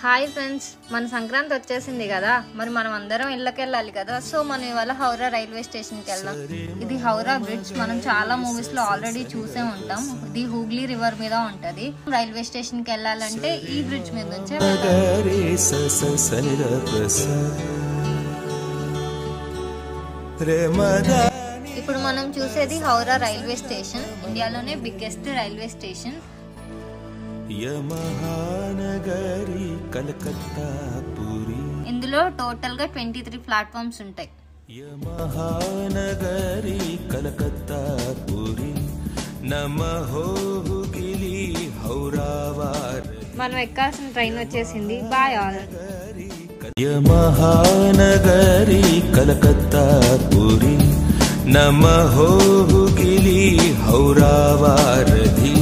Hi friends, మన సంక్రాంతి వచ్చేసింది కదా. మరి మనం అందరం ఇళ్ళకి వెళ్ళాలి కదా. సో మనం ఇవాళ హౌరా రైల్వే స్టేషన్కి వెళ్దాం. ఇది హౌరా బ్రిడ్జ్. మనం చాలా మూవీస్ లో ఆల్రెడీ చూసే ఉంటాం. ఇది హూగ్లీ రివర్ మీద ఉంటది. రైల్వే స్టేషన్ కి వెళ్ళాలంటే ఈ బ్రిడ్జ్ మీద నుంచే ఇప్పుడు మనం చూసేది హౌరా రైల్వే స్టేషన్. ఇండియాలోనే బిగ్గెస్ట్ రైల్వే స్టేషన్. ఇందులో టోటల్ గా 23 ప్లాట్ఫామ్స్ ఉంటాయి. మనం ఎక్కాల్సిన ట్రైన్ వచ్చేసింది. Bye all. మహానగరి కలకత్తా పురి నమః హౌరా వారధి.